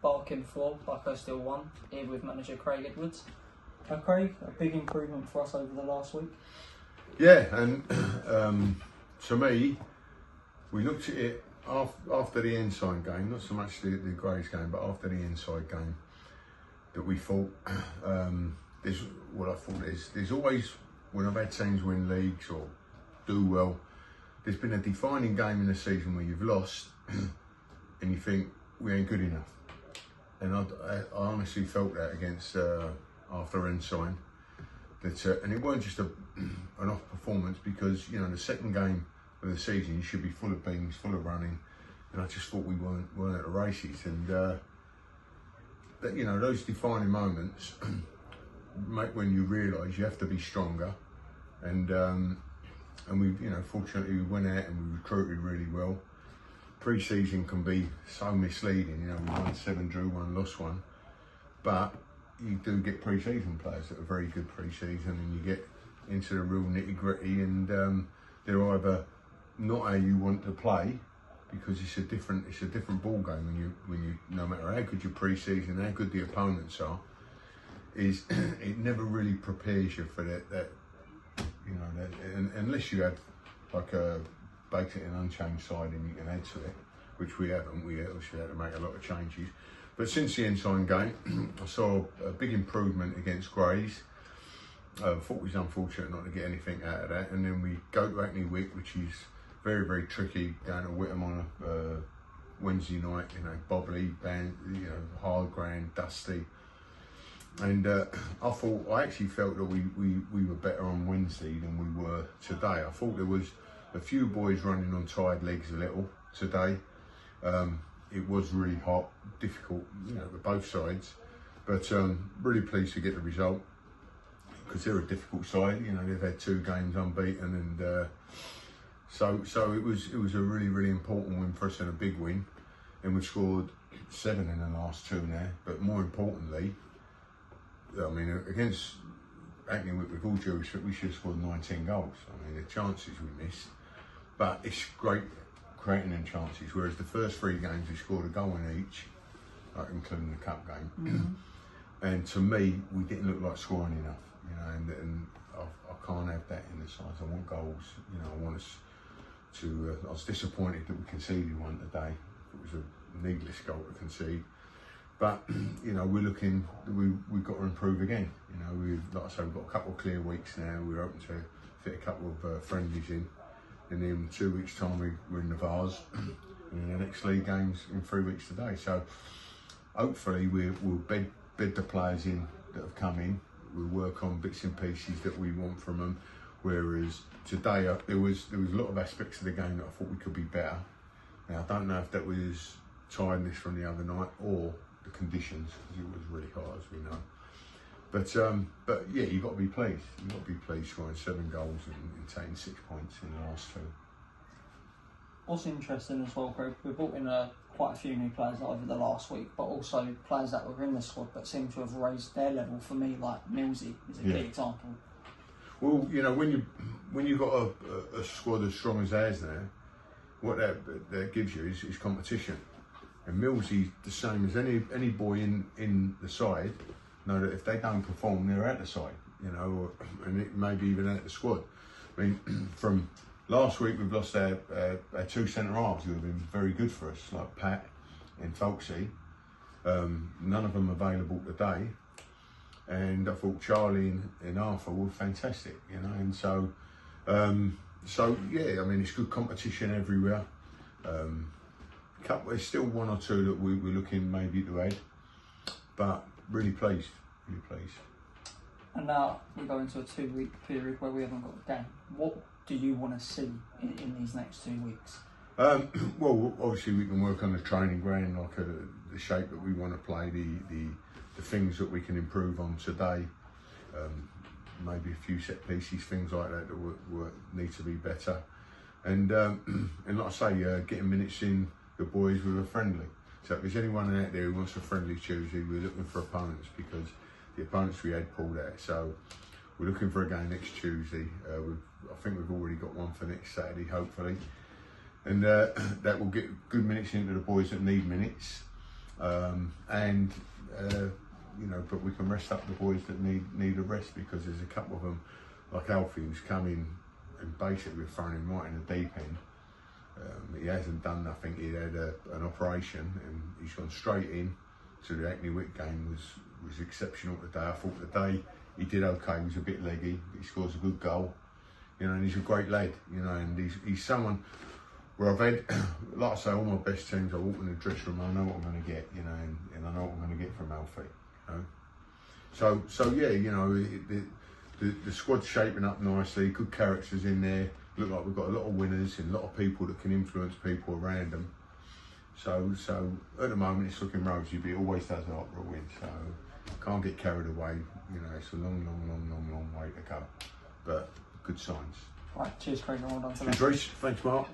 barking for Buckhurst still won here with manager Craig Edwards. Craig, a big improvement for us over the last week. Yeah, and to me, we looked at it after the Ensign game, not so much the Greys game, but after the Ensign game, that we thought, there's always, when I've had teams win leagues or do well, there's been a defining game in the season where you've lost and you think, we ain't good enough. And I honestly felt that against, after Ensign, that, and it weren't just an off performance, because, you know, the second game of the season, you should be full of beans, full of running, and I just thought we weren't at the races. And that, you know, those defining moments make when you realise you have to be stronger. And we, you know, fortunately we went out and we recruited really well. Pre-season can be so misleading, you know, we won 7, drew 1, lost 1, but you do get pre-season players that are very good pre-season, and you get into the real nitty-gritty, and they're either not how you want to play, because it's a different ball game when you no matter how good your pre-season, how good the opponents are, is it never really prepares you for that you know, that, unless you had like a basically an unchanged side and you can add to it, which we haven't. We obviously had to make a lot of changes. But since the Ensign game, I saw a big improvement against Greys. I thought it was unfortunate not to get anything out of that. And then we go to Hackney Wick, which is very, very tricky, going to Whittam on a Wednesday night, you know, bobbly, band, you know, hard ground, dusty. And I actually felt that we were better on Wednesday than we were today. I thought there was a few boys running on tired legs a little today. It was really hot, difficult, you know, for both sides. But really pleased to get the result, because they're a difficult side. You know, they've had 2 games unbeaten, and so it was a really, really important win for us, and a big win. And we've scored 7 in the last 2 now. But more importantly, I mean, against Hackney, with all due respect, we should have scored 19 goals. I mean, the chances we missed, but it's great creating them chances. Whereas the first 3 games, we scored a goal in each, like including the cup game. Mm-hmm. And to me, we didn't look like scoring enough, you know. And I can't have that in the sides. I want goals. You know, I want us to. I was disappointed that we conceded one today. It was a needless goal to concede. But you know, we're looking. We've got to improve again. You know, like I say, we've got a couple of clear weeks now. We're hoping to fit a couple of friendlies in. And in 2 weeks' time, we're in the Vase, and the next league game's in 3 weeks today. So hopefully we'll bed the players in that have come in. We'll work on bits and pieces that we want from them. Whereas today there was a lot of aspects of the game that I thought we could be better. Now I don't know if that was tiredness from the other night or the conditions, because it was really hot, as we know. But yeah, you've got to be pleased. You've got to be pleased scoring 7 goals and taking 6 points in the last 2. What's interesting as well, Craig, we brought in quite a few new players over the last week, but also players that were in the squad but seem to have raised their level. For me, like Millsy is a key example. Well, you know, when you've got a squad as strong as ours now, what that gives you is competition. And Millsy's the same as any boy in the side. Know that if they don't perform, they're out the side, you know, and it maybe even out the squad. I mean, from last week we've lost our 2 centre halves who have been very good for us, like Pat and Folksy. None of them available today, and I thought Charlie and Arthur were fantastic, you know. And so yeah, I mean, it's good competition everywhere. There's still 1 or 2 that we're looking maybe to add, but really pleased, really pleased. And now we go into a 2-week period where we haven't got a game. What do you want to see in these next 2 weeks? Well, obviously we can work on the training ground, like the shape that we want to play, the things that we can improve on today. Maybe a few set pieces, things like that need to be better. And like I say, getting minutes in the boys with a friendly. So if there's anyone out there who wants a friendly Tuesday, we're looking for opponents, because the opponents we had pulled out. So we're looking for a game next Tuesday. I think we've already got one for next Saturday, hopefully. And that will get good minutes into the boys that need minutes. and you know, but we can rest up the boys that need a rest, because there's a couple of them, like Alfie, who's come in and basically we've thrown him right in the deep end. He hasn't done nothing. He had an operation and he's gone straight in. So the Hackney Wick game was exceptional today. I thought the day he did okay. He was a bit leggy, but he scores a good goal. You know, and he's a great lad. You know, and he's someone where I've had, like I say, all my best teams. I walk in the dressing room, I know what I'm going to get. You know, and I know what I'm going to get from Alfie. You know, so yeah, you know, the squad's shaping up nicely. Good characters in there. Look like we've got a lot of winners and a lot of people that can influence people around them. So at the moment it's looking rosy, but it always does after a win. So can't get carried away. You know, it's a long way to go, but good signs. Right, cheers, Craig. Well done for Cheers, that. Reece. Thanks, Mark.